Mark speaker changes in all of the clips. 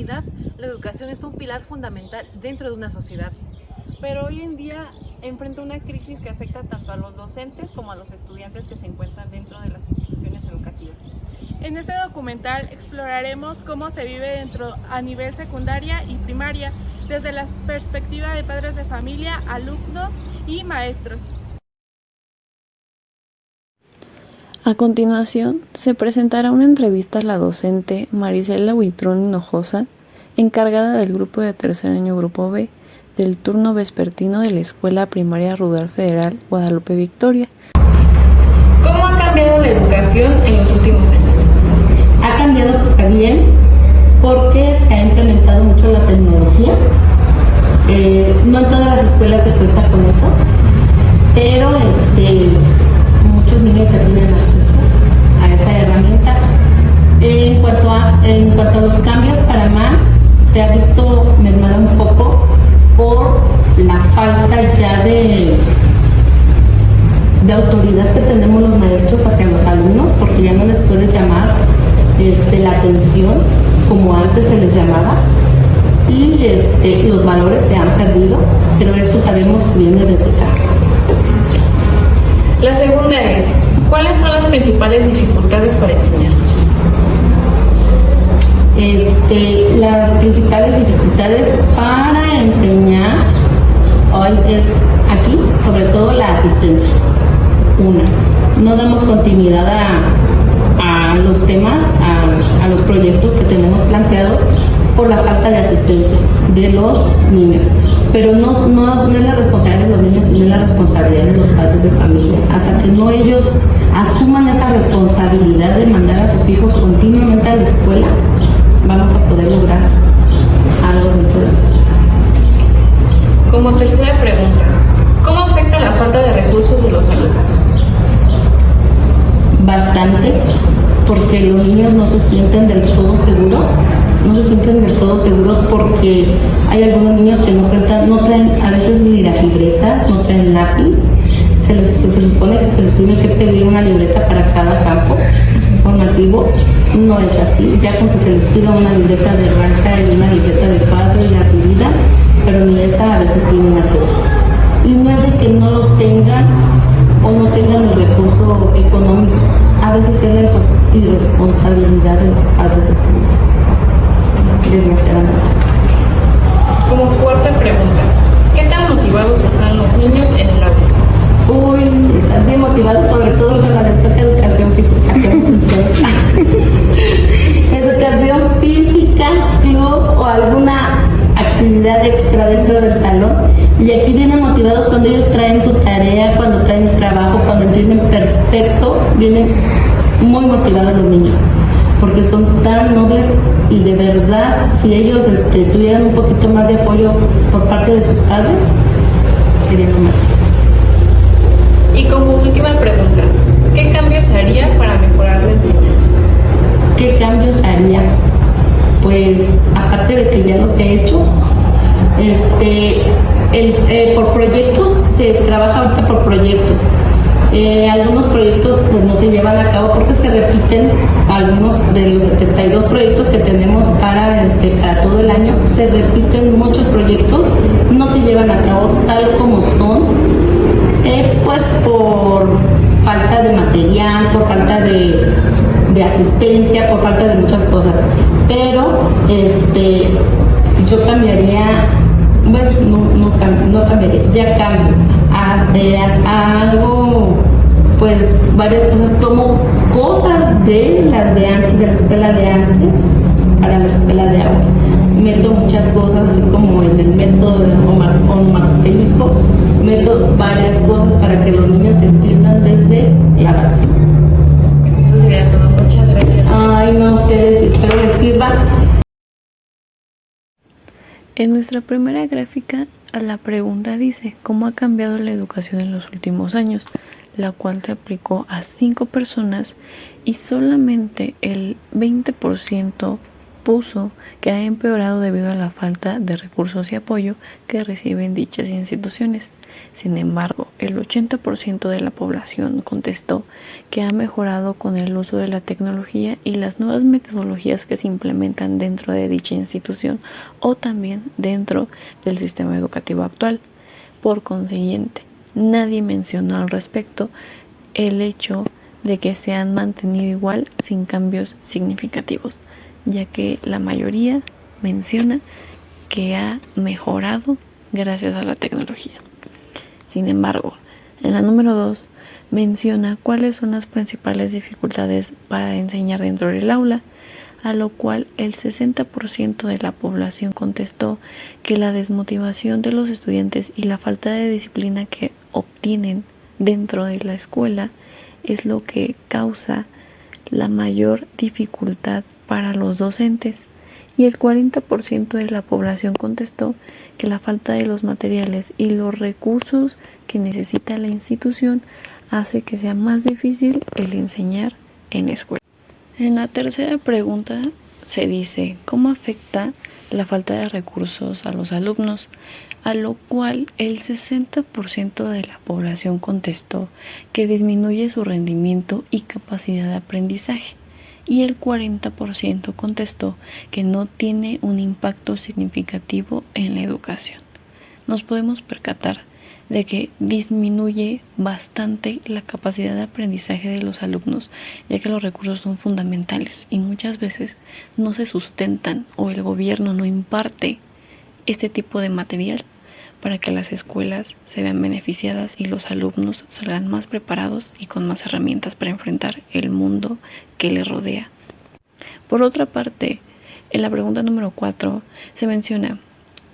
Speaker 1: actualidad, la educación es un pilar fundamental dentro de una sociedad.
Speaker 2: Pero hoy en día enfrenta una crisis que afecta tanto a los docentes como a los estudiantes que se encuentran dentro de las instituciones educativas.
Speaker 3: En este documental exploraremos cómo se vive dentro a nivel secundaria y primaria, desde la perspectiva de padres de familia, alumnos y maestros.
Speaker 4: A continuación, se presentará una entrevista a la docente Marisela Huitrón Hinojosa, encargada del grupo de tercer año Grupo B, del turno vespertino de la Escuela Primaria Rural Federal Guadalupe Victoria.
Speaker 2: ¿Cómo ha cambiado la educación en los últimos años?
Speaker 5: Ha cambiado para bien porque se ha implementado mucho la tecnología. No en todas las escuelas se cuenta con eso, pero muchos niños ya tienen acceso a esa herramienta. En cuanto a los cambios para mal, se ha visto mermada un poco por la falta ya de autoridad que tenemos los maestros hacia los alumnos, porque ya no les puedes llamar la atención como antes se les llamaba, y los valores se han perdido, pero esto sabemos que viene desde casa.
Speaker 2: La segunda es, ¿cuáles son las principales dificultades para enseñar?
Speaker 5: Las principales dificultades para enseñar hoy es aquí, sobre todo la asistencia. No damos continuidad a los temas, a los proyectos que tenemos planteados por la falta de asistencia de los niños. Pero no es la responsabilidad de los niños, sino es la responsabilidad de los padres de familia. Hasta que no ellos asuman esa responsabilidad de mandar a sus hijos continuamente a la escuela, vamos a poder lograr algo dentro de eso.
Speaker 2: Como tercera pregunta, ¿cómo afecta la falta de recursos de los alumnos?
Speaker 5: Bastante, porque los niños no se sienten del todo seguros, porque hay algunos niños que no traen a veces ni las libretas, no traen lápiz. Se supone que se les tiene que pedir una libreta para cada campo formativo. No es así, ya con que se les pida una libreta de rancha y una libreta de cuadro y la medida, pero ni esa a veces tienen acceso. Y no es de que no lo tengan o no tengan el recurso económico, a veces es la irresponsabilidad de los padres de familia, desgraciadamente.
Speaker 2: Como cuarta pregunta, ¿qué tan motivados están los niños en el aula?
Speaker 5: Están bien motivados, sobre todo cuando les toca educación física, seamos sinceros. Educación física, club o alguna actividad extra dentro del salón. Y aquí vienen motivados cuando ellos traen su tarea, cuando traen el trabajo, cuando entienden perfecto, vienen muy motivados los niños, porque son tan nobles y de verdad, si ellos tuvieran un poquito más de apoyo por parte de sus padres, sería lo máximo.
Speaker 2: Y como última pregunta, ¿qué cambios haría para mejorar la enseñanza?
Speaker 5: ¿Qué cambios haría? Pues aparte de que ya los he hecho, por proyectos, se trabaja ahorita por proyectos. Algunos proyectos pues no se llevan a cabo porque se repiten. Algunos de los 72 proyectos que tenemos para todo el año, se repiten muchos proyectos, no se llevan a cabo tal como son, pues por falta de material, por falta de asistencia, por falta de muchas cosas. Pero yo cambiaría, bueno, no cambiaría, ya cambio. Hago pues varias cosas, tomo cosas de las de antes, de la escuela de antes, para la escuela de ahora. Meto muchas cosas, así como en el método onomatopéyico, meto varias cosas para que los niños entiendan desde la base.
Speaker 2: Eso sería todo. Muchas gracias.
Speaker 5: Ay, no, ustedes, espero les sirva.
Speaker 4: En nuestra primera gráfica, la pregunta dice, ¿cómo ha cambiado la educación en los últimos años? La cual se aplicó a 5 personas y solamente el 20% expuso que ha empeorado debido a la falta de recursos y apoyo que reciben dichas instituciones. Sin embargo, el 80% de la población contestó que ha mejorado con el uso de la tecnología y las nuevas metodologías que se implementan dentro de dicha institución o también dentro del sistema educativo actual. Por consiguiente, nadie mencionó al respecto el hecho de que se han mantenido igual sin cambios significativos, ya que la mayoría menciona que ha mejorado gracias a la tecnología. Sin embargo, en la número 2 menciona cuáles son las principales dificultades para enseñar dentro del aula, a lo cual el 60% de la población contestó que la desmotivación de los estudiantes y la falta de disciplina que obtienen dentro de la escuela es lo que causa la mayor dificultad para los docentes, y el 40% de la población contestó que la falta de los materiales y los recursos que necesita la institución hace que sea más difícil el enseñar en la escuela. En la tercera pregunta se dice cómo afecta la falta de recursos a los alumnos, a lo cual el 60% de la población contestó que disminuye su rendimiento y capacidad de aprendizaje, y el 40% contestó que no tiene un impacto significativo en la educación. Nos podemos percatar de que disminuye bastante la capacidad de aprendizaje de los alumnos, ya que los recursos son fundamentales y muchas veces no se sustentan o el gobierno no imparte este tipo de material para que las escuelas se vean beneficiadas y los alumnos salgan más preparados y con más herramientas para enfrentar el mundo que les rodea. Por otra parte, en la pregunta número 4 se menciona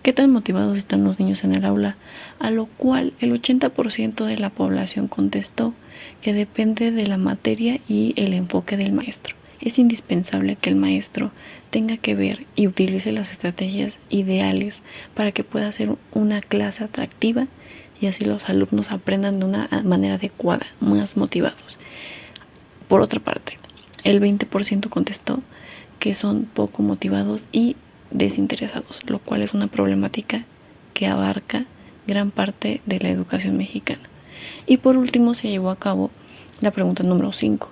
Speaker 4: ¿qué tan motivados están los niños en el aula? A lo cual el 80% de la población contestó que depende de la materia y el enfoque del maestro. Es indispensable que el maestro tenga que ver y utilice las estrategias ideales para que pueda ser una clase atractiva y así los alumnos aprendan de una manera adecuada, más motivados. Por otra parte, el 20% contestó que son poco motivados y desinteresados, lo cual es una problemática que abarca gran parte de la educación mexicana. Y por último se llevó a cabo la pregunta número 5,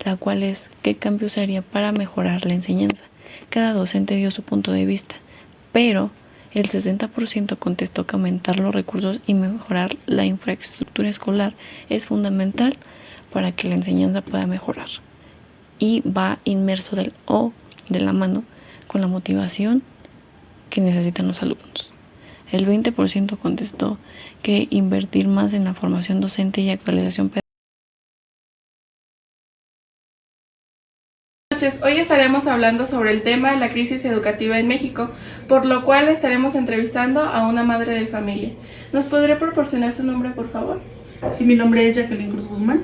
Speaker 4: la cual es ¿qué cambio se haría para mejorar la enseñanza? Cada docente dio su punto de vista, pero el 60% contestó que aumentar los recursos y mejorar la infraestructura escolar es fundamental para que la enseñanza pueda mejorar. Y va inmerso de la mano con la motivación que necesitan los alumnos. El 20% contestó que invertir más en la formación docente y actualización pedagógica.
Speaker 3: Hoy estaremos hablando sobre el tema de la crisis educativa en México, por lo cual estaremos entrevistando a una madre de familia. ¿Nos podría proporcionar su nombre, por favor?
Speaker 6: Sí, mi nombre es Jacqueline Cruz Guzmán.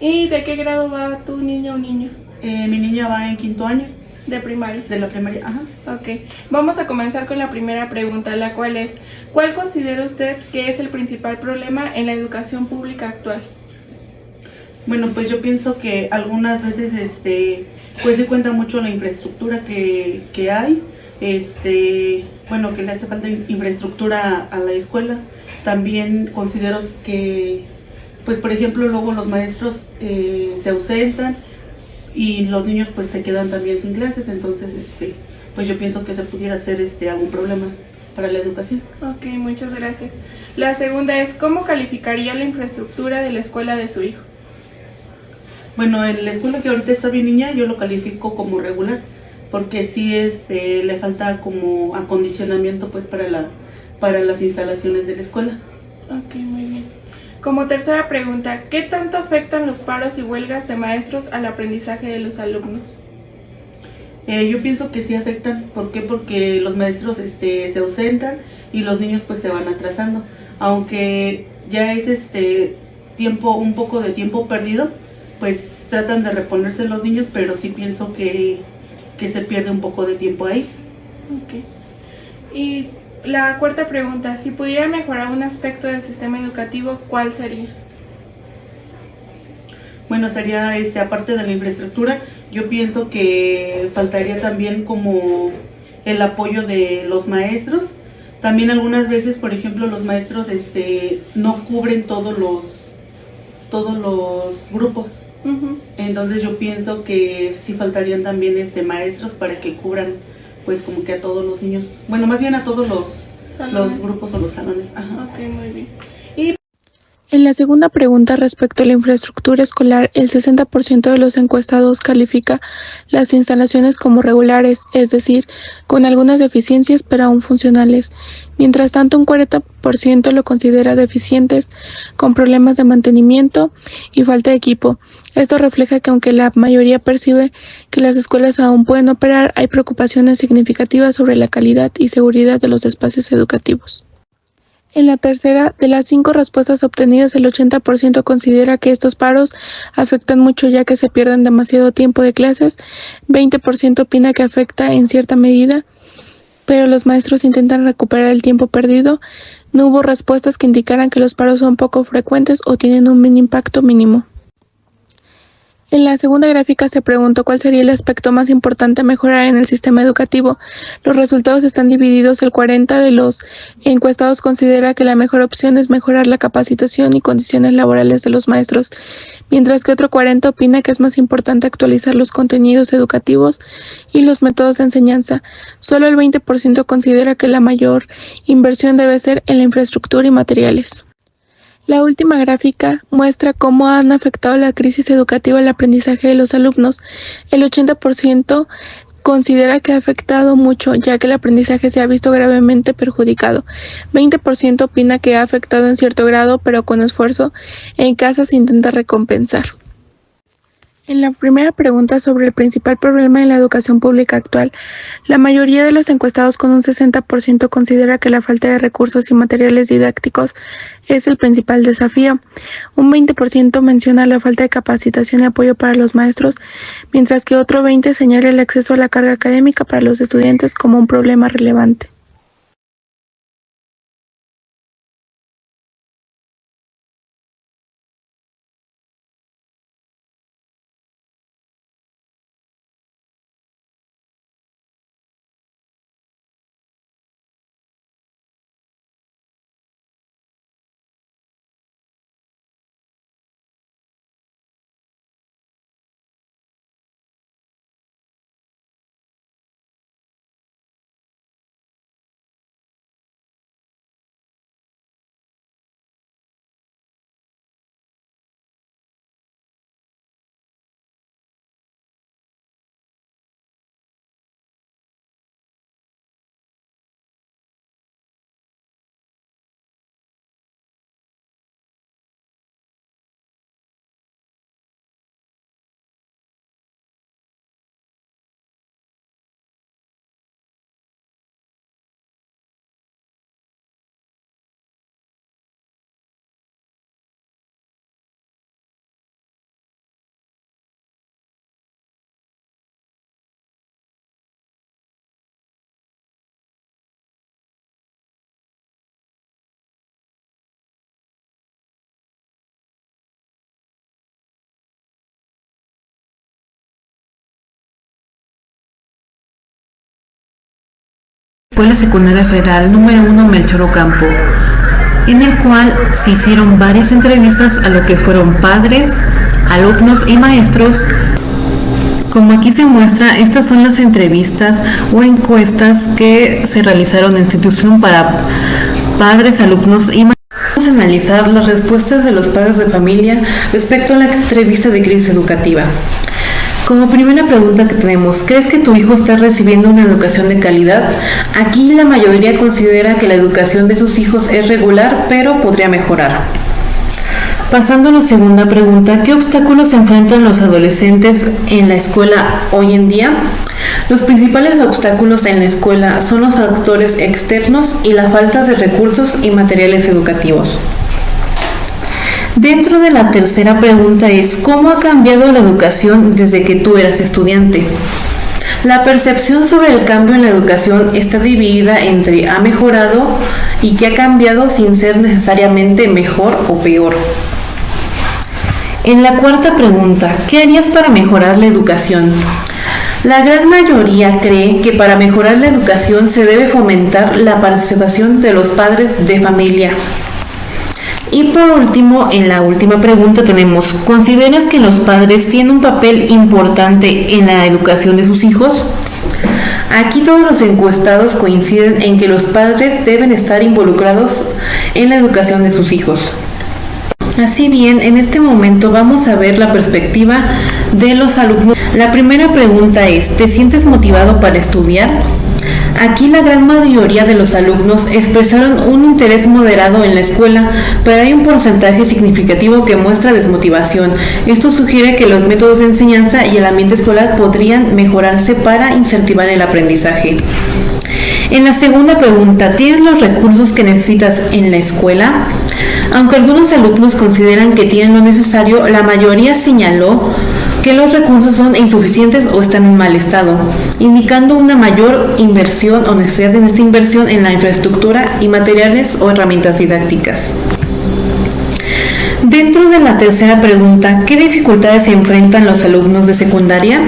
Speaker 3: ¿Y de qué grado va tu niña o niño?
Speaker 6: Mi niña va en 5º año.
Speaker 3: De primaria.
Speaker 6: De la primaria, ajá.
Speaker 3: Ok, vamos a comenzar con la primera pregunta, la cual es, ¿cuál considera usted que es el principal problema en la educación pública actual?
Speaker 6: Bueno, pues yo pienso que algunas veces pues se cuenta mucho la infraestructura que hay, bueno, que le hace falta infraestructura a la escuela. También considero que, pues por ejemplo, luego los maestros se ausentan y los niños pues se quedan también sin clases, entonces pues yo pienso que se pudiera hacer algún problema para la educación.
Speaker 3: Ok, muchas gracias. La segunda es, ¿cómo calificaría la infraestructura de la escuela de su hijo?
Speaker 6: Bueno, en la escuela que ahorita está mi niña yo lo califico como regular, porque sí le falta como acondicionamiento pues para las instalaciones de la escuela.
Speaker 3: Ok, muy bien. Como tercera pregunta, ¿qué tanto afectan los paros y huelgas de maestros al aprendizaje de los alumnos?
Speaker 6: Yo pienso que sí afectan. ¿Por qué? Porque los maestros se ausentan y los niños pues se van atrasando. Aunque ya es un poco de tiempo perdido, pues tratan de reponerse los niños, pero sí pienso que se pierde un poco de tiempo ahí.
Speaker 3: Ok. Y la cuarta pregunta, si pudiera mejorar un aspecto del sistema educativo, ¿cuál sería?
Speaker 6: Bueno, sería aparte de la infraestructura, yo pienso que faltaría también como el apoyo de los maestros. También algunas veces, por ejemplo, los maestros no cubren todos los grupos. Entonces yo pienso que sí faltarían también maestros para que cubran pues como que a todos los niños, bueno, más bien a todos los grupos o los salones. Ajá.
Speaker 3: Ok, muy bien.
Speaker 7: En la segunda pregunta respecto a la infraestructura escolar, el 60% de los encuestados califica las instalaciones como regulares, es decir, con algunas deficiencias pero aún funcionales. Mientras tanto, un 40% lo considera deficientes, con problemas de mantenimiento y falta de equipo. Esto refleja que aunque la mayoría percibe que las escuelas aún pueden operar, hay preocupaciones significativas sobre la calidad y seguridad de los espacios educativos. En la tercera, de las 5 respuestas obtenidas, el 80% considera que estos paros afectan mucho ya que se pierden demasiado tiempo de clases, 20% opina que afecta en cierta medida, pero los maestros intentan recuperar el tiempo perdido. No hubo respuestas que indicaran que los paros son poco frecuentes o tienen un impacto mínimo. En la segunda gráfica se preguntó cuál sería el aspecto más importante a mejorar en el sistema educativo. Los resultados están divididos. El 40% de los encuestados considera que la mejor opción es mejorar la capacitación y condiciones laborales de los maestros, mientras que otro 40% opina que es más importante actualizar los contenidos educativos y los métodos de enseñanza. Solo el 20% considera que la mayor inversión debe ser en la infraestructura y materiales. La última gráfica muestra cómo han afectado la crisis educativa el aprendizaje de los alumnos. El 80% considera que ha afectado mucho, ya que el aprendizaje se ha visto gravemente perjudicado. 20% opina que ha afectado en cierto grado, pero con esfuerzo en casa se intenta recompensar. En la primera pregunta sobre el principal problema en la educación pública actual, la mayoría de los encuestados, con un 60%, considera que la falta de recursos y materiales didácticos es el principal desafío. Un 20% menciona la falta de capacitación y apoyo para los maestros, mientras que otro 20% señala el acceso a la carga académica para los estudiantes como un problema relevante.
Speaker 8: Escuela Secundaria Federal número 1 Melchor Ocampo, en el cual se hicieron varias entrevistas a lo que fueron padres, alumnos y maestros. Como aquí se muestra, estas son las entrevistas o encuestas que se realizaron en la institución para padres, alumnos y maestros. Vamos a analizar las respuestas de los padres de familia respecto a la entrevista de crisis educativa. Como primera pregunta que tenemos, ¿crees que tu hijo está recibiendo una educación de calidad? Aquí la mayoría considera que la educación de sus hijos es regular, pero podría mejorar. Pasando a la segunda pregunta, ¿qué obstáculos se enfrentan los adolescentes en la escuela hoy en día? Los principales obstáculos en la escuela son los factores externos y la falta de recursos y materiales educativos. Dentro de la tercera pregunta es, ¿cómo ha cambiado la educación desde que tú eras estudiante? La percepción sobre el cambio en la educación está dividida entre ha mejorado y que ha cambiado sin ser necesariamente mejor o peor. En la cuarta pregunta, ¿qué harías para mejorar la educación? La gran mayoría cree que para mejorar la educación se debe fomentar la participación de los padres de familia. Y por último, en la última pregunta tenemos, ¿consideras que los padres tienen un papel importante en la educación de sus hijos? Aquí todos los encuestados coinciden en que los padres deben estar involucrados en la educación de sus hijos. Así bien, en este momento vamos a ver la perspectiva de los alumnos. La primera pregunta es, ¿te sientes motivado para estudiar? Aquí la gran mayoría de los alumnos expresaron un interés moderado en la escuela, pero hay un porcentaje significativo que muestra desmotivación. Esto sugiere que los métodos de enseñanza y el ambiente escolar podrían mejorarse para incentivar el aprendizaje. En la segunda pregunta, ¿tienes los recursos que necesitas en la escuela? Aunque algunos alumnos consideran que tienen lo necesario, la mayoría señaló que los recursos son insuficientes o están en mal estado, indicando una mayor inversión o necesidad de esta inversión en la infraestructura y materiales o herramientas didácticas. Dentro de la tercera pregunta, ¿qué dificultades se enfrentan los alumnos de secundaria?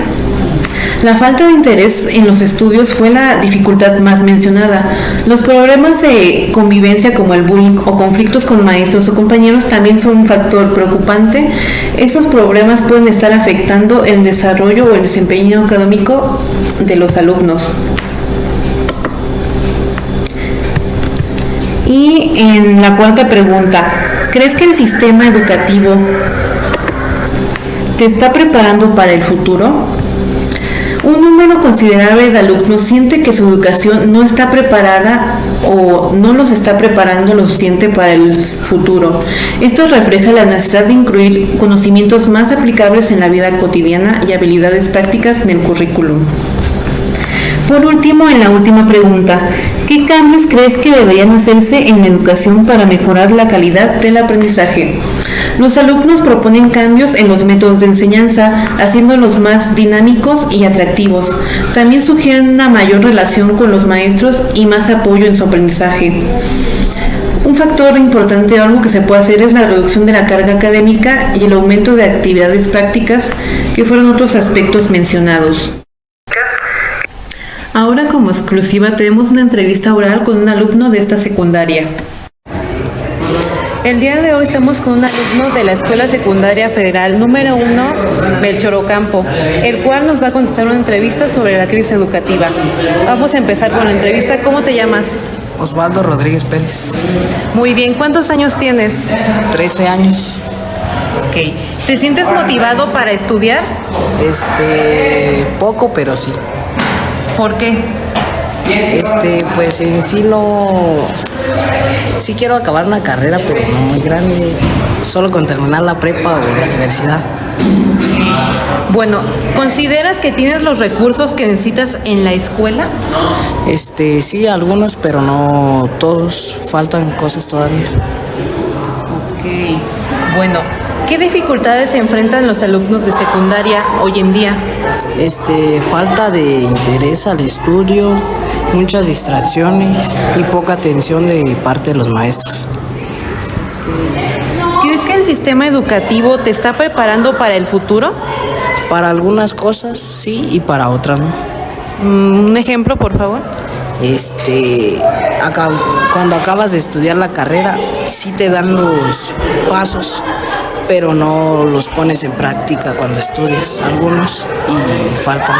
Speaker 8: La falta de interés en los estudios fue la dificultad más mencionada. Los problemas de convivencia como el bullying o conflictos con maestros o compañeros también son un factor preocupante. Estos problemas pueden estar afectando el desarrollo o el desempeño académico de los alumnos. Y en la cuarta pregunta, ¿crees que el sistema educativo te está preparando para el futuro? Un número considerable de alumnos siente que su educación no está preparada o no los está preparando lo suficiente para el futuro. Esto refleja la necesidad de incluir conocimientos más aplicables en la vida cotidiana y habilidades prácticas en el currículum. Por último, en la última pregunta, ¿qué cambios crees que deberían hacerse en la educación para mejorar la calidad del aprendizaje? Los alumnos proponen cambios en los métodos de enseñanza, haciéndolos más dinámicos y atractivos. También sugieren una mayor relación con los maestros y más apoyo en su aprendizaje. Un factor importante o algo que se puede hacer es la reducción de la carga académica y el aumento de actividades prácticas, que fueron otros aspectos mencionados. Ahora, como exclusiva, tenemos una entrevista oral con un alumno de esta secundaria. El día de hoy estamos con un alumno de la Escuela Secundaria Federal número 1, Melchor Ocampo, el cual nos va a contestar una entrevista sobre la crisis educativa. Vamos a empezar con la entrevista. ¿Cómo te llamas?
Speaker 9: Osvaldo Rodríguez Pérez.
Speaker 1: Muy bien, ¿cuántos años tienes?
Speaker 9: 13 años.
Speaker 1: Ok. ¿Te sientes motivado para estudiar?
Speaker 9: Poco, pero sí.
Speaker 1: ¿Por qué?
Speaker 9: Pues en sí no... Sí quiero acabar una carrera, pero no muy grande. Solo con terminar la prepa o la universidad.
Speaker 1: Bueno, ¿consideras que tienes los recursos que necesitas en la escuela?
Speaker 9: Sí, algunos, pero no todos. Faltan cosas todavía.
Speaker 1: Ok. Bueno, ¿qué dificultades se enfrentan los alumnos de secundaria hoy en día?
Speaker 9: Falta de interés al estudio, muchas distracciones y poca atención de parte de los maestros.
Speaker 1: ¿Crees que el sistema educativo te está preparando para el futuro?
Speaker 9: Para algunas cosas sí y para otras no.
Speaker 1: Un ejemplo, por favor.
Speaker 9: Cuando acabas de estudiar la carrera, sí te dan los pasos, pero no los pones en práctica cuando estudias algunos y faltan.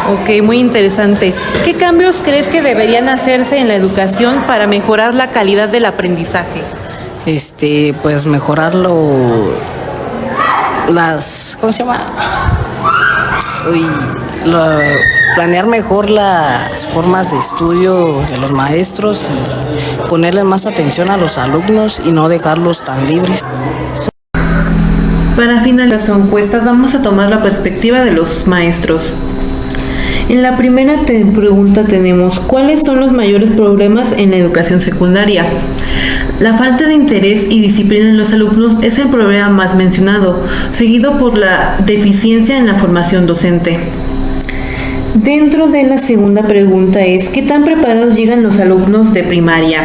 Speaker 1: Ok, muy interesante. ¿Qué cambios crees que deberían hacerse en la educación para mejorar la calidad del aprendizaje?
Speaker 9: Pues mejorarlo, ¿cómo se llama? Planear mejor las formas de estudio de los maestros y ponerle más atención a los alumnos y no dejarlos tan libres.
Speaker 8: Para finalizar las encuestas vamos a tomar la perspectiva de los maestros. En la primera pregunta tenemos, ¿cuáles son los mayores problemas en la educación secundaria? La falta de interés y disciplina en los alumnos es el problema más mencionado, seguido por la deficiencia en la formación docente. Dentro de la segunda pregunta es, ¿qué tan preparados llegan los alumnos de primaria?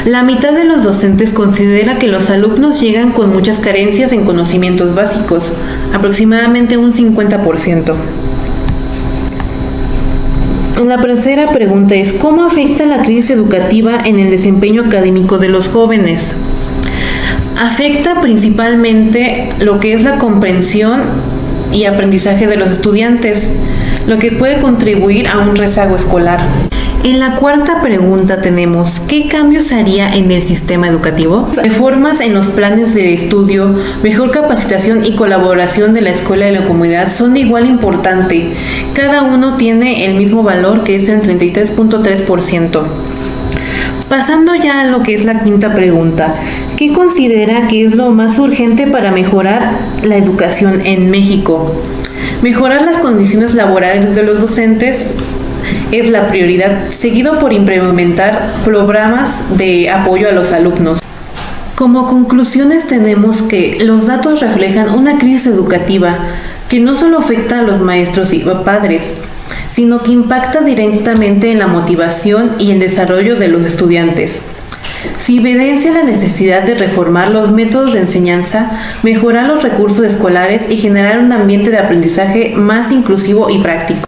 Speaker 8: La mitad de los docentes considera que los alumnos llegan con muchas carencias en conocimientos básicos, aproximadamente un 50%. La tercera pregunta es, ¿cómo afecta la crisis educativa en el desempeño académico de los jóvenes? Afecta principalmente lo que es la comprensión y aprendizaje de los estudiantes, lo que puede contribuir a un rezago escolar. En la cuarta pregunta tenemos, ¿qué cambios haría en el sistema educativo? Reformas en los planes de estudio, mejor capacitación y colaboración de la escuela y la comunidad son de igual importante. Cada uno tiene el mismo valor, que es el 33.3%. Pasando ya a lo que es la quinta pregunta, ¿qué considera que es lo más urgente para mejorar la educación en México? Mejorar las condiciones laborales de los docentes es la prioridad, seguido por implementar programas de apoyo a los alumnos. Como conclusiones tenemos que los datos reflejan una crisis educativa que no solo afecta a los maestros y padres, sino que impacta directamente en la motivación y el desarrollo de los estudiantes. Se evidencia la necesidad de reformar los métodos de enseñanza, mejorar los recursos escolares y generar un ambiente de aprendizaje más inclusivo y práctico.